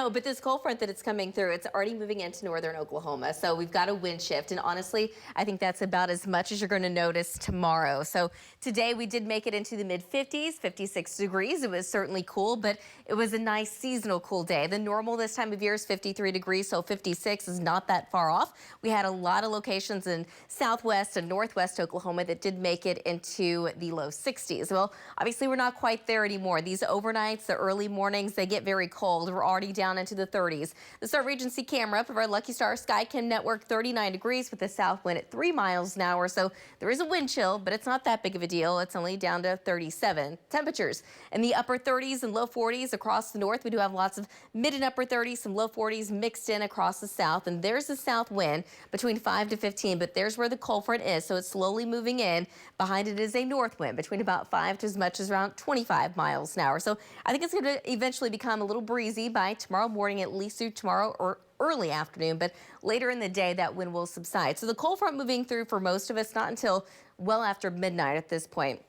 No, but this cold front that it's coming through, it's already moving into northern Oklahoma. So we've got a wind shift. And honestly, I think that's about as much as you're going to notice tomorrow. So today we did make it into the mid 50s, 56 degrees. It was certainly cool, but it was a nice seasonal cool day. The normal this time of year is 53 degrees, so 56 is not that far off. We had a lot of locations in southwest and northwest Oklahoma that did make it into the low 60s. Well, obviously we're not quite there anymore. These overnights, the early mornings, they get very cold. We're already down into the 30s. The Star Regency camera of our Lucky Star Skycam network, 39 degrees with a south wind at 3 miles an hour. So there is a wind chill, but it's not that big of a deal. It's only down to 37. Temperatures in the upper 30s and low 40s across the north. We do have lots of mid and upper 30s, some low 40s mixed in across the south. And there's the south wind between 5 to 15, but there's where the cold front is. So it's slowly moving in. Behind it is a north wind between about 5 to as much as around 25 miles an hour. So I think it's going to eventually become a little breezy by tomorrow morning, at least through tomorrow or early afternoon, but later in the day that wind will subside. So the cold front moving through for most of us, not until well after midnight at this point.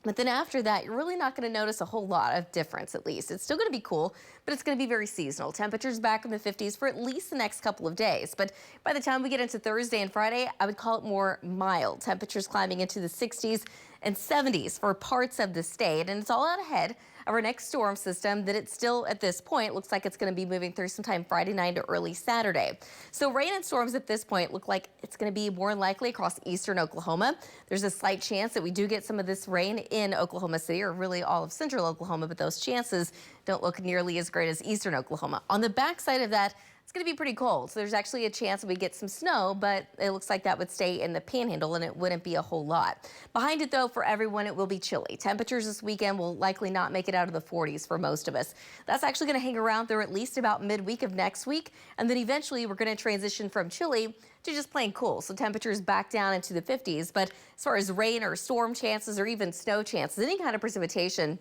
But then after that, you're really not going to notice a whole lot of difference, at least. It's still going to be cool, but it's going to be very seasonal. Temperatures back in the 50s for at least the next couple of days. But by the time we get into Thursday and Friday, I would call it more mild. Temperatures climbing into the 60s and 70s for parts of the state. And it's all out ahead of our next storm system that it's still, at this point, looks like it's going to be moving through sometime Friday night to early Saturday. So rain and storms at this point look like it's going to be more likely across eastern Oklahoma. There's a slight chance that we do get some of this rain in Oklahoma City, or really all of central Oklahoma, but those chances don't look nearly as great as eastern Oklahoma. On the backside of that, it's going to be pretty cold. So there's actually a chance that we get some snow, but it looks like that would stay in the panhandle and it wouldn't be a whole lot. Behind it, though, for everyone, it will be chilly. Temperatures this weekend will likely not make it out of the 40s for most of us. That's actually going to hang around through at least about midweek of next week. And then eventually we're going to transition from chilly to just plain cool. So temperatures back down into the 50s. But as far as rain or storm chances or even snow chances, any kind of precipitation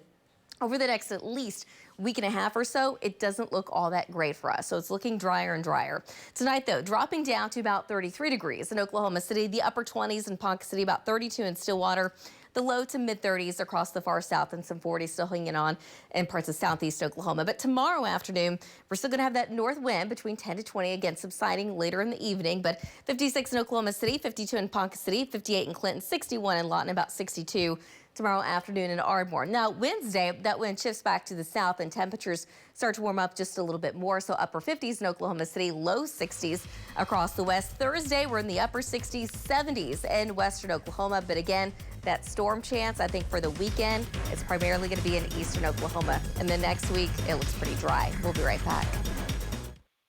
over the next at least week and a half or so, it doesn't look all that great for us. So it's looking drier and drier. Tonight, though, dropping down to about 33 degrees in Oklahoma City, the upper 20s in Ponca City, about 32 in Stillwater, the low to mid 30s across the far south, and some 40s still hanging on in parts of southeast Oklahoma. But tomorrow afternoon, we're still going to have that north wind between 10 to 20, again subsiding later in the evening. But 56 in Oklahoma City, 52 in Ponca City, 58 in Clinton, 61 in Lawton, about 62 tomorrow afternoon in Ardmore. Now, Wednesday, that wind shifts back to the south and temperatures start to warm up just a little bit more. So upper 50s in Oklahoma City, low 60s across the west. Thursday, we're in the upper 60s, 70s in western Oklahoma. But again, that storm chance, I think for the weekend, it's primarily going to be in eastern Oklahoma. And then next week, it looks pretty dry. We'll be right back.